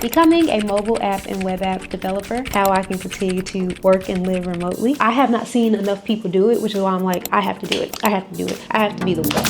Becoming a mobile app and web app developer, how I can continue to work and live remotely. I have not seen enough people do it, which is why I'm like, I have to do it. I have to do it. I have to be the one.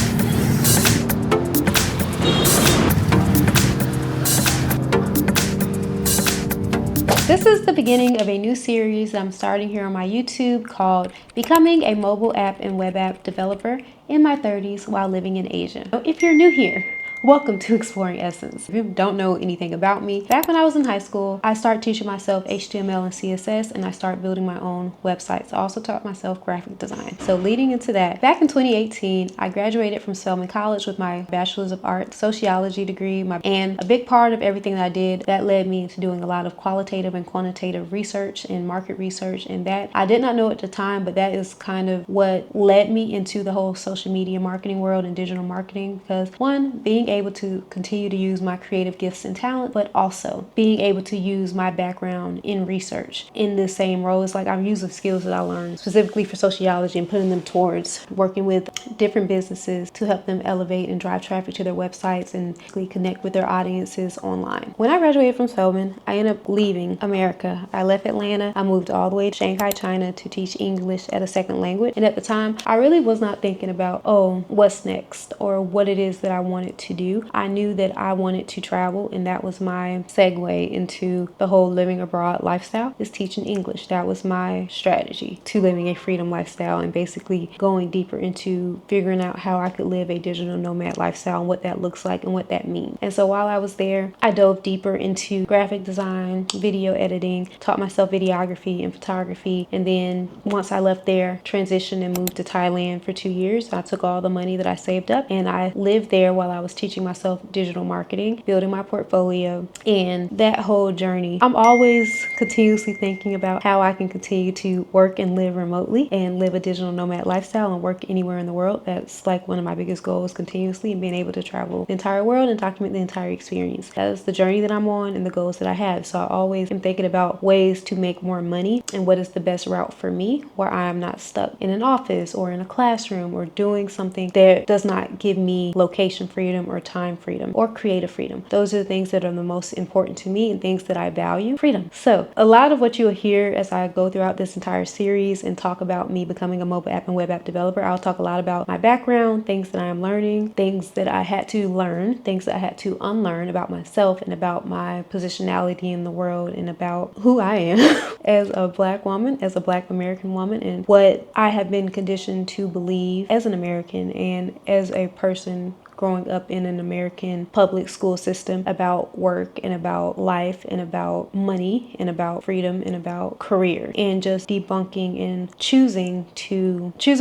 This is the beginning of a new series I'm starting here on my YouTube called Becoming a Mobile App and Web App Developer in My 30s While Living in Asia. So if you're new here, welcome to Exploring Essence. If you don't know anything about me, back when I was in high school, I started teaching myself HTML and CSS, and I started building my own websites. I also taught myself graphic design. So leading into that, back in 2018, I graduated from Spelman College with my Bachelor's of Arts Sociology degree, and a big part of everything that I did, that led me into doing a lot of qualitative and quantitative research and market research, and that I did not know at the time, but that is kind of what led me into the whole social media marketing world and digital marketing, because one, being able to continue to use my creative gifts and talent, but also being able to use my background in research in the same role. It's like I'm using skills that I learned specifically for sociology and putting them towards working with different businesses to help them elevate and drive traffic to their websites and connect with their audiences online. When I graduated from Spelman, I ended up leaving America. I left Atlanta. I moved all the way to Shanghai, China to teach English as a second language. And at the time, I really was not thinking about, oh, what's next or what it is that I wanted to do. I knew that I wanted to travel, and that was my segue into the whole living abroad lifestyle, is teaching English. That was my strategy to living a freedom lifestyle and basically going deeper into figuring out how I could live a digital nomad lifestyle and what that looks like and what that means. And so while I was there, I dove deeper into graphic design, video editing, taught myself videography and photography. And then once I left there, transitioned and moved to Thailand for 2 years. I took all the money that I saved up and I lived there while I was teaching myself digital marketing, building my portfolio, and that whole journey. I'm always continuously thinking about how I can continue to work and live remotely and live a digital nomad lifestyle and work anywhere in the world. That's like one of my biggest goals continuously, and being able to travel the entire world and document the entire experience. That is the journey that I'm on and the goals that I have. So I always am thinking about ways to make more money and what is the best route for me where I am not stuck in an office or in a classroom or doing something that does not give me location freedom or time freedom or creative freedom. Those are the things that are the most important to me and things that I value. Freedom. So a lot of what you'll hear as I go throughout this entire series and talk about me becoming a mobile app and web app developer, I'll talk a lot about my background, things that I am learning, things that I had to learn, things that I had to unlearn about myself and about my positionality in the world and about who I am as a Black woman, as a Black American woman, and what I have been conditioned to believe as an American and as a person growing up in an American public school system about work and about life and about money and about freedom and about career, and just debunking and choosing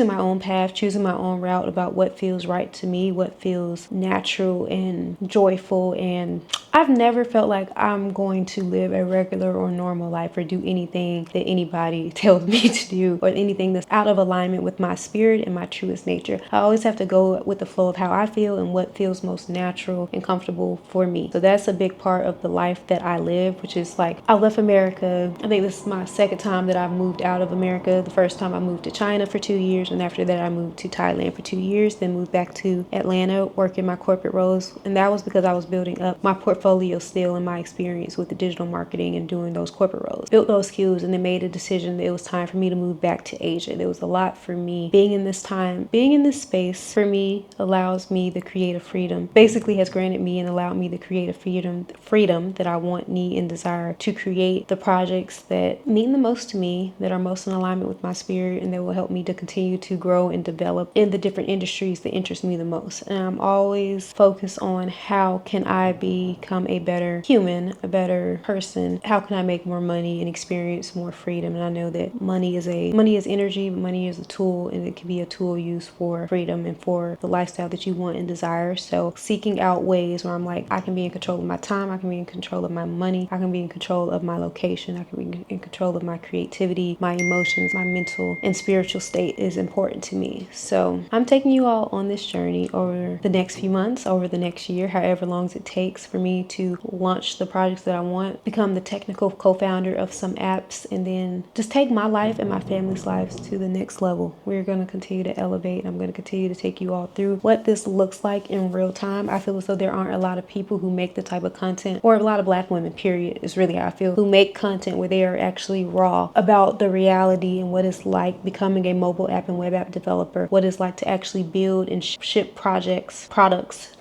my own path, choosing my own route about what feels right to me, what feels natural and joyful. And I've never felt like I'm going to live a regular or normal life or do anything that anybody tells me to do or anything that's out of alignment with my spirit and my truest nature. I always have to go with the flow of how I feel and what feels most natural and comfortable for me. So that's a big part of the life that I live, which is like I left America. I think this is my second time that I've moved out of America. The first time I moved to China for 2 years, and after that I moved to Thailand for 2 years, then moved back to Atlanta working my corporate roles. And that was because I was building up my portfolio still in my experience with the digital marketing and doing those corporate roles. Built those skills and then made a decision that it was time for me to move back to Asia. There was a lot for me being in this space for me allows me the creative freedom, basically has granted me and allowed me the creative freedom that I want, need, and desire to create the projects that mean the most to me, that are most in alignment with my spirit, and that will help me to continue to grow and develop in the different industries that interest me the most. And I'm always focused on how can I become a better human, a better person? How can I make more money and experience more freedom? And I know that money is energy, but money is a tool, and it can be a tool used for freedom and for the lifestyle that you want and desire. So seeking out ways where I'm like, I can be in control of my time, I can be in control of my money, I can be in control of my location, I can be in control of my creativity, my emotions, my mental and spiritual state is important to me. So I'm taking you all on this journey over the next few months, over the next year, however long it takes for me to launch the projects that I want, become the technical co-founder of some apps, and then just take my life and my family's lives to the next level. We're going to continue to elevate. I'm going to continue to take you all through what this looks like like in real time. I feel as though there aren't a lot of people who make the type of content, or a lot of Black women, period, is really how I feel, who make content where they are actually raw about the reality and what it's like becoming a mobile app and web app developer, what it's like to actually build and ship products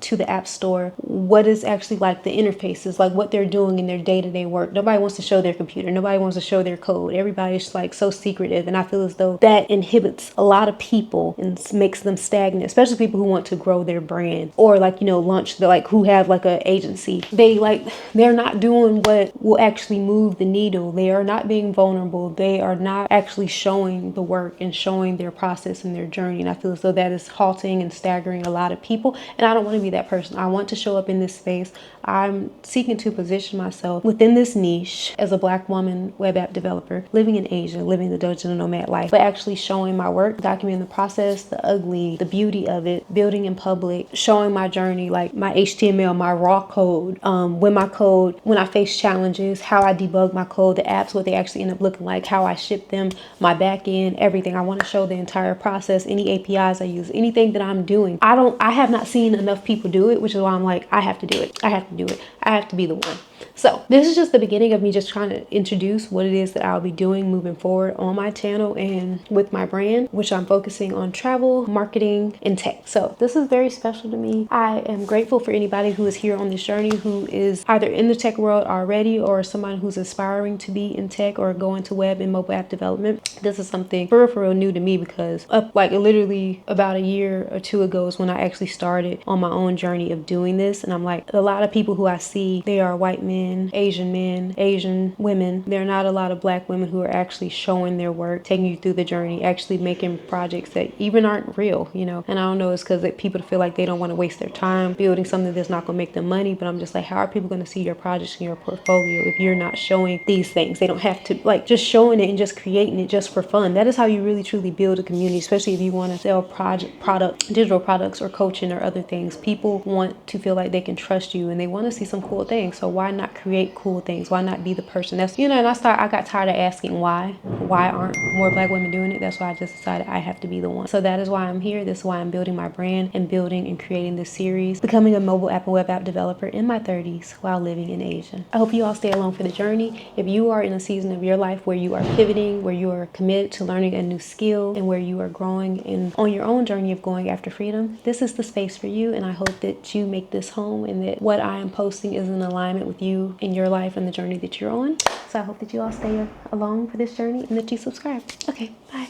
to the app store, what is actually like the interfaces, like what they're doing in their day-to-day work. Nobody wants to show their computer. Nobody wants to show their code. Everybody's like so secretive, and I feel as though that inhibits a lot of people and makes them stagnant, especially people who want to grow their brand, or like, you know, launch the, like, who have like a agency. They're not doing what will actually move the needle. They are not being vulnerable. They are not actually showing the work and showing their process and their journey. And I feel as though that is halting and staggering a lot of people. And I don't want to be that person. I want to show up in this space. I'm seeking to position myself within this niche as a Black woman web app developer living in Asia, living the digital nomad life, but actually showing my work, documenting the process, the ugly, the beauty of it, building in public, showing my journey, like my HTML, my raw code, when I face challenges, how I debug my code, the apps, what they actually end up looking like, how I ship them, my back end, everything. I want to show the entire process, any APIs I use, anything that I'm doing. I have not seen enough people do it, which is why I'm like, I have to do it. I have to do it. I have to be the one. So this is just the beginning of me just trying to introduce what it is that I'll be doing moving forward on my channel and with my brand, which I'm focusing on travel, marketing, and tech. So this is very special to me. I am grateful for anybody who is here on this journey, who is either in the tech world already or someone who's aspiring to be in tech or go into web and mobile app development. This is something for real new to me, because like literally about a year or two ago is when I actually started on my own journey of doing this. And I'm like, a lot of people who I see, they are white men, Asian women. There are not a lot of Black women who are actually showing their work, taking you through the journey, actually making projects that even aren't real, you know. And I don't know, it's because people feel like they don't want to waste their time building something that's not going to make them money. But I'm just like, how are people going to see your projects in your portfolio if you're not showing these things? They don't have to, like, just showing it and just creating it just for fun. That is how you really truly build a community, especially if you want to sell digital products or coaching or other things. People want to feel like they can trust you, and they want to see some cool things. So why not create cool things? Why not be the person that's, you know? And I got tired of asking why aren't more Black women doing it? That's why I just decided I have to be the one. So that is why I'm here. This is why I'm building my brand and building and creating this series, becoming a mobile app and web app developer in my 30s while living in Asia. I hope you all stay along for the journey. If you are in a season of your life where you are pivoting, where you are committed to learning a new skill, and where you are growing and on your own journey of going after freedom, this is the space for you. And I hope that you make this home, and that what I am posting is in alignment with you in your life and the journey that you're on. So I hope that you all stay along for this journey and that you subscribe. Okay, bye.